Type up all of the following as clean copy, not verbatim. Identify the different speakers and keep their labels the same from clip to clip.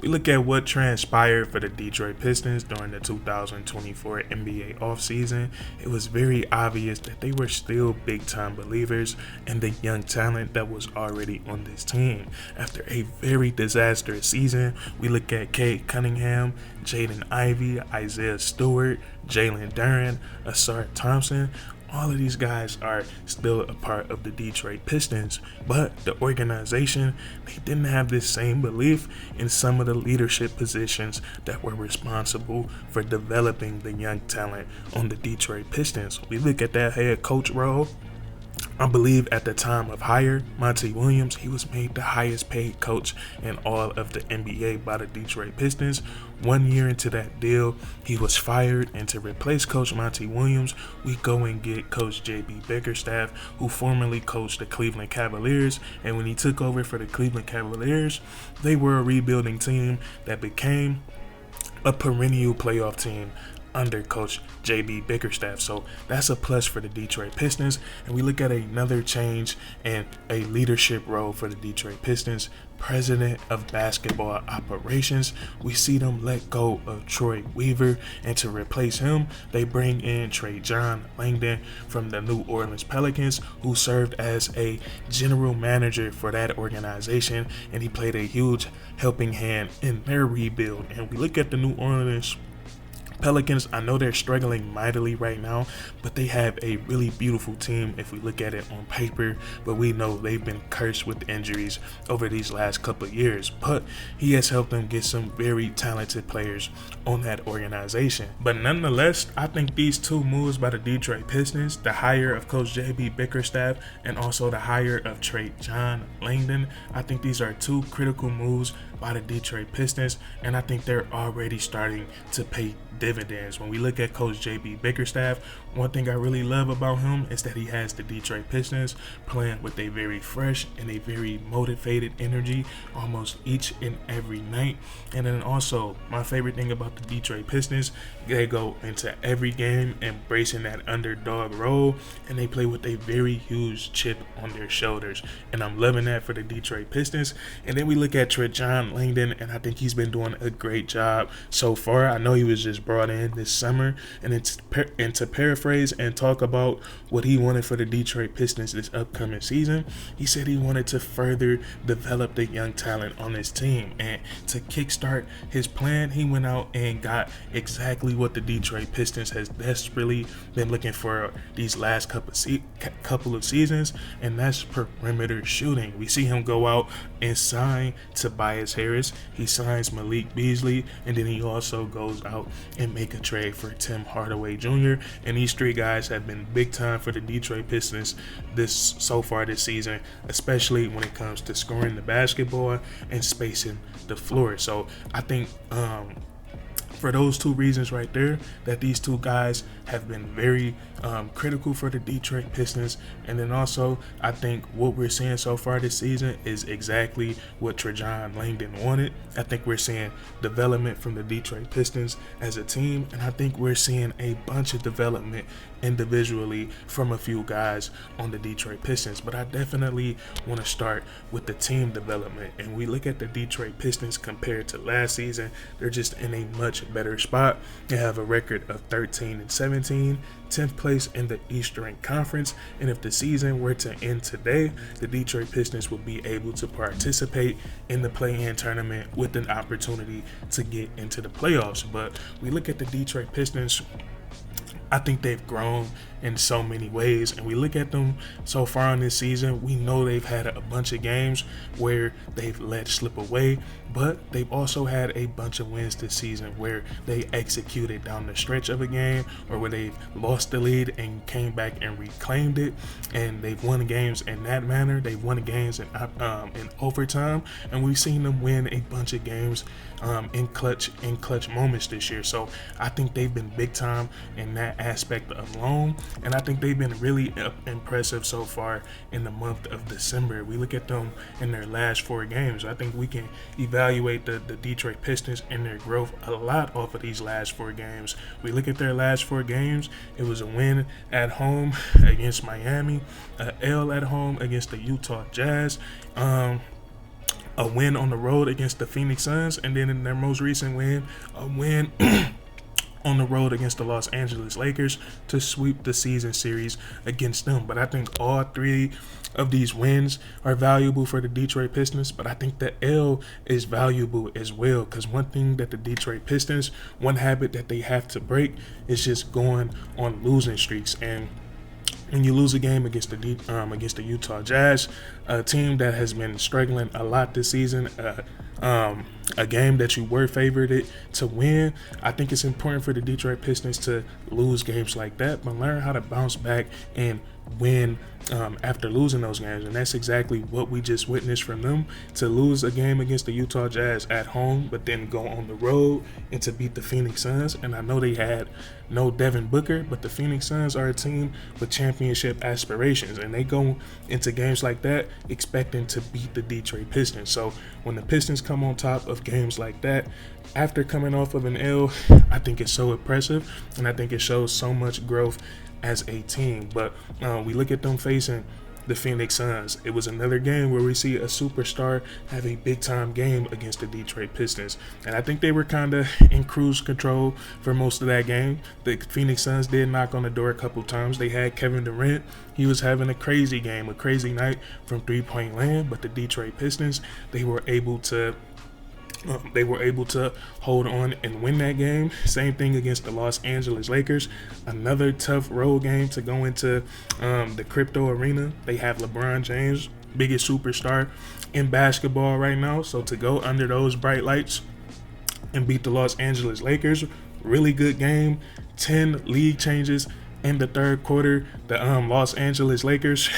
Speaker 1: We look at what transpired for the Detroit Pistons during the 2024 NBA offseason. It was very obvious that they were still big time believers in the young talent that was already on this team. After a very disastrous season, we look at Cade Cunningham, Jaden Ivey, Isaiah Stewart, Jalen Duren, Asar Thompson. All of these guys are still a part of the Detroit Pistons, but the organization, they didn't have this same belief in some of the leadership positions that were responsible for developing the young talent on the Detroit Pistons. We look at that head coach role. I believe at the time of hire, Monty Williams, he was made the highest paid coach in all of the NBA by the Detroit Pistons. 1 year into that deal, he was fired, and to replace Coach Monty Williams, we go and get Coach JB Bickerstaff, who formerly coached the Cleveland Cavaliers. And when he took over for the Cleveland Cavaliers, they were a rebuilding team that became a perennial playoff team under Coach JB Bickerstaff. So that's a plus for the Detroit Pistons. And we look at another change and a leadership role for the Detroit Pistons. President of Basketball Operations, we see them let go of Troy Weaver, and to replace him, they bring in Trajan Langdon from the New Orleans Pelicans, who served as a general manager for that organization, and he played a huge helping hand in their rebuild. And we look at the New Orleans Pelicans, I know they're struggling mightily right now, but they have a really beautiful team if we look at it on paper, but we know they've been cursed with injuries over these last couple of years. But he has helped them get some very talented players on that organization. But nonetheless, I think these two moves by the Detroit Pistons, the hire of Coach JB Bickerstaff and also the hire of Trajan Langdon, I think these are two critical moves by the Detroit Pistons, and I think they're already starting to pay dividends. When we look at Coach JB Bickerstaff, one thing I really love about him is that he has the Detroit Pistons playing with a very fresh and a very motivated energy almost each and every night. And then also, my favorite thing about the Detroit Pistons, they go into every game embracing that underdog role, and they play with a very huge chip on their shoulders. And I'm loving that for the Detroit Pistons. And then we look at Trajan Langdon, and I think he's been doing a great job so far. I know he was just brought in this summer, and to paraphrase and talk about what he wanted for the Detroit Pistons this upcoming season, he said he wanted to further develop the young talent on his team, and to kickstart his plan, he went out and got exactly what the Detroit Pistons has desperately been looking for these last couple of seasons, and that's perimeter shooting. We see him go out and sign Tobias Harris, he signs Malik Beasley, and then he also goes out and make a trade for Tim Hardaway Jr. And these three guys have been big time for the Detroit Pistons so far this season, especially when it comes to scoring the basketball and spacing the floor. So I think for those two reasons right there, that these two guys have been very critical for the Detroit Pistons. And then also, I think what we're seeing so far this season is exactly what Trajan Langdon wanted. I think we're seeing development from the Detroit Pistons as a team, and I think we're seeing a bunch of development individually from a few guys on the Detroit Pistons. But I definitely want to start with the team development. And we look at the Detroit Pistons compared to last season, they're just in a much better spot. They have a record of 13-17, 10th place in the Eastern Conference, and if the season were to end today, the Detroit Pistons would be able to participate in the play-in tournament with an opportunity to get into the playoffs. But we look at the Detroit Pistons, I think they've grown in so many ways, and we look at them so far in this season, we know they've had a bunch of games where they've let slip away, but they've also had a bunch of wins this season where they executed down the stretch of a game, or where they've lost the lead and came back and reclaimed it, and they've won games in that manner. They've won games in overtime, and we've seen them win a bunch of games in clutch moments this year. So I think they've been big time in that aspect alone. And I think they've been really impressive so far in the month of December. We look at them in their last 4 games. I think we can evaluate the Detroit Pistons and their growth a lot off of these last 4 games. We look at their last 4 games. It was a win at home against Miami, an L at home against the Utah Jazz, a win on the road against the Phoenix Suns, and then in their most recent win, a win on the road against the Los Angeles Lakers to sweep the season series against them. But I think all three of these wins are valuable for the Detroit Pistons, but I think the L is valuable as well, because one thing that the Detroit Pistons, one habit that they have to break is just going on losing streaks. And when you lose a game against the Utah Jazz, a team that has been struggling a lot this season, a game that you were favored to win, I think it's important for the Detroit Pistons to lose games like that, but learn how to bounce back and win after losing those games. And that's exactly what we just witnessed from them, to lose a game against the Utah Jazz at home, but then go on the road and to beat the Phoenix Suns. And I know they had no Devin Booker, but the Phoenix Suns are a team with championship aspirations, and they go into games like that expecting to beat the Detroit Pistons. So when the Pistons come on top of games like that after coming off of an L, I think it's so impressive, and I think it shows so much growth as a team. But we look at them facing the Phoenix Suns. It was another game where we see a superstar have a big time game against the Detroit Pistons, and I think they were kind of in cruise control for most of that game. The Phoenix Suns did knock on the door a couple times. They had Kevin Durant. He was having a crazy game, a crazy night from 3-point land, but the Detroit Pistons, they were able to hold on and win that game. Same thing against the Los Angeles Lakers. Another tough road game to go into the crypto arena. They have LeBron James, biggest superstar in basketball right now. So to go under those bright lights and beat the Los Angeles Lakers, really good game. 10 league changes in the third quarter. The Los Angeles Lakers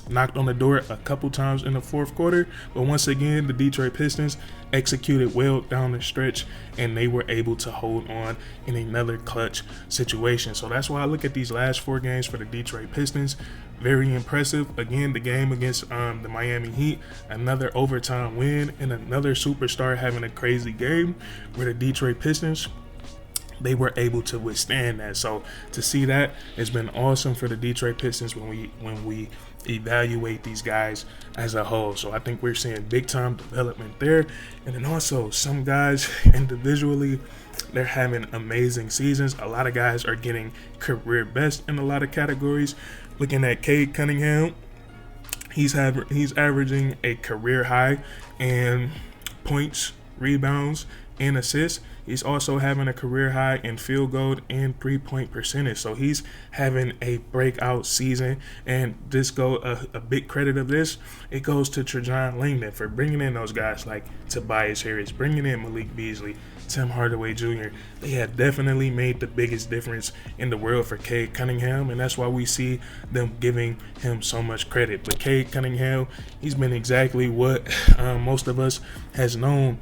Speaker 1: knocked on the door a couple times in the fourth quarter, but once again the Detroit Pistons executed well down the stretch, and they were able to hold on in another clutch situation. So that's why I look at these last 4 games for the Detroit Pistons, very impressive. Again, the game against the Miami Heat, another overtime win, and another superstar having a crazy game, where the Detroit Pistons, they were able to withstand that. So to see that, it's been awesome for the Detroit Pistons when we evaluate these guys as a whole. So I think we're seeing big time development there. And then also some guys individually, they're having amazing seasons. A lot of guys are getting career best in a lot of categories. Looking at Cade Cunningham, he's averaging a career high in points, rebounds, and assists. He's also having a career high in field goal and 3-point percentage. So he's having a breakout season. And a big credit of this, it goes to Trajan Langdon for bringing in those guys like Tobias Harris, bringing in Malik Beasley, Tim Hardaway Jr. They have definitely made the biggest difference in the world for Cade Cunningham, and that's why we see them giving him so much credit. But Cade Cunningham, he's been exactly what most of us has known.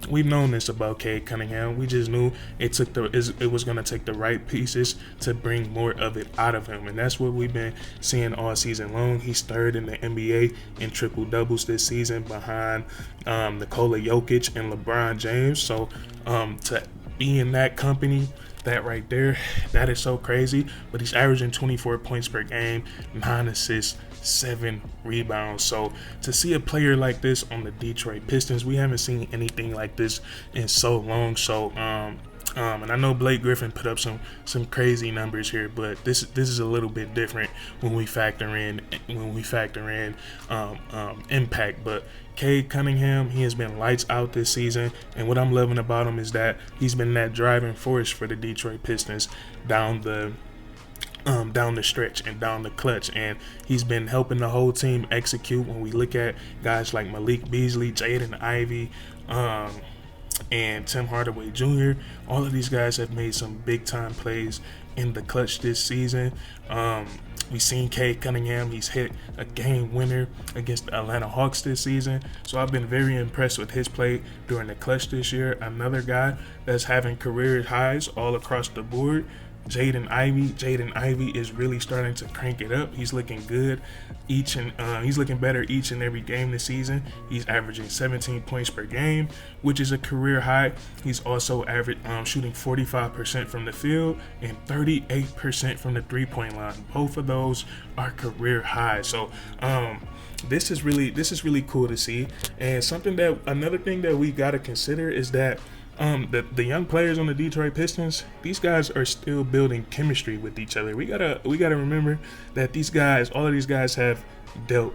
Speaker 1: We've known this about Cade Cunningham. We just knew it was going to take the right pieces to bring more of it out of him, and that's what we've been seeing all season long. He's third in the NBA in triple doubles this season, behind Nikola Jokic and LeBron James. So to be in that company, that right there, that is so crazy. But he's averaging 24 points per game, 9 assists, 7 rebounds. So to see a player like this on the Detroit Pistons, we haven't seen anything like this in so long. So and I know Blake Griffin put up some crazy numbers here, but this is a little bit different when we factor in impact. But Cade Cunningham, he has been lights out this season, and what I'm loving about him is that he's been that driving force for the Detroit Pistons down the stretch and down the clutch, and he's been helping the whole team execute. When we look at guys like Malik Beasley, Jaden Ivey, and Tim Hardaway Jr., all of these guys have made some big time plays in the clutch this season. We've seen Cade Cunningham, he's hit a game winner against the Atlanta Hawks this season. So I've been very impressed with his play during the clutch this year. Another guy that's having career highs all across the board, Jaden Ivey is really starting to crank it up. He's looking good he's looking better each and every game this season. He's averaging 17 points per game, which is a career high. He's also shooting 45% from the field and 38% from the three-point line. Both of those are career highs. So this is really cool to see. And another thing that we got to consider is that the young players on the Detroit Pistons, these guys are still building chemistry with each other. We gotta remember that all of these guys have dealt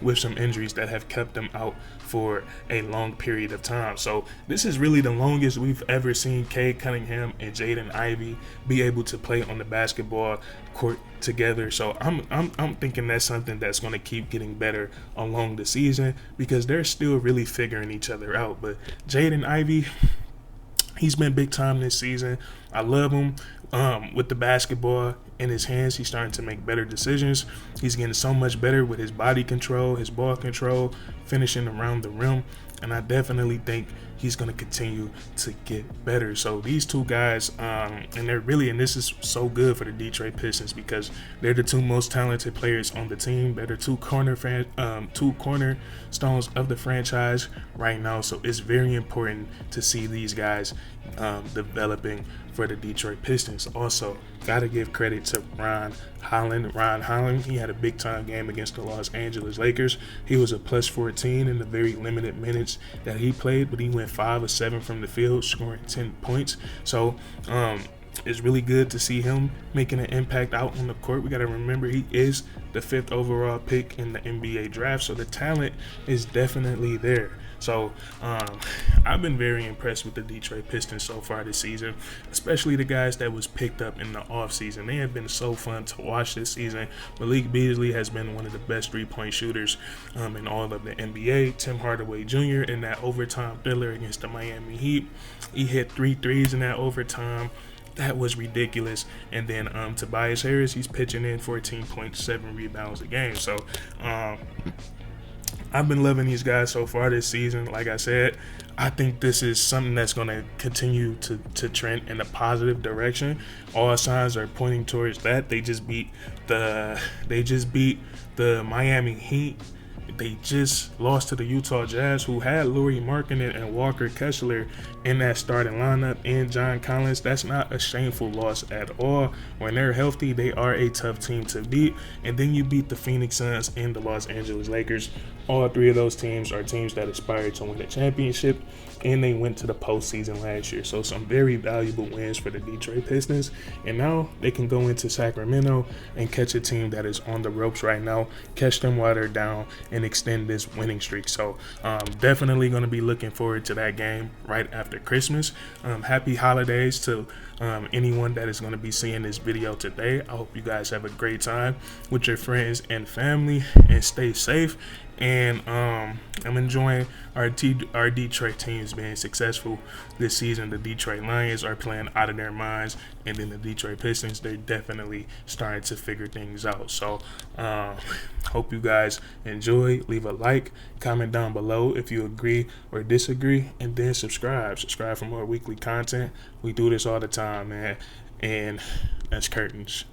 Speaker 1: with some injuries that have kept them out for a long period of time. So this is really the longest we've ever seen Cade Cunningham and Jaden Ivey be able to play on the basketball court together. So I'm thinking that's something that's going to keep getting better along the season, because they're still really figuring each other out. But Jaden Ivey, he's been big time this season. I love him. With the basketball in his hands, he's starting to make better decisions. He's getting so much better with his body control, his ball control, finishing around the rim. And I definitely think he's going to continue to get better. So these two guys, and this is so good for the Detroit Pistons, because they're the two most talented players on the team. They're the two cornerstones of the franchise right now. So it's very important to see these guys developing for the Detroit Pistons. Also, got to give credit to Ron Holland. He had a big time game against the Los Angeles Lakers. He was a plus 14 in the very limited minutes that he played, but he went 5 of 7 from the field, scoring 10 points. So it's really good to see him making an impact out on the court. We got to remember he is the 5th overall pick in the NBA draft, so the talent is definitely there. So I've been very impressed with the Detroit Pistons so far this season, especially the guys that was picked up in the offseason. They have been so fun to watch this season. Malik Beasley has been one of the best three-point shooters in all of the NBA. Tim Hardaway Jr. in that overtime thriller against the Miami Heat. He hit 3 threes in that overtime. That was ridiculous. And then Tobias Harris, he's pitching in 14.7 rebounds a game. So I've been loving these guys so far this season. Like I said, I think this is something that's going to continue to trend in a positive direction. All signs are pointing towards that. They just beat the Miami Heat. They just lost to the Utah Jazz, who had Lauri Markkanen and Walker Kessler in that starting lineup, and John Collins. That's not a shameful loss at all. When they're healthy, they are a tough team to beat. And then you beat the Phoenix Suns and the Los Angeles Lakers. All three of those teams are teams that aspire to win a championship, and they went to the postseason last year. So some very valuable wins for the Detroit Pistons. And now they can go into Sacramento and catch a team that is on the ropes right now, catch them while they're down, and extend this winning streak. So definitely going to be looking forward to that game right after Christmas. Happy holidays to anyone that is going to be seeing this video today. I hope you guys have a great time with your friends and family, and stay safe. And I'm enjoying our Detroit teams being successful this season. The Detroit Lions are playing out of their minds, and then the Detroit Pistons, they're definitely starting to figure things out. So hope you guys enjoy. Leave a like, comment down below if you agree or disagree, and then subscribe for more weekly content. We do this all the time, man. And that's curtains.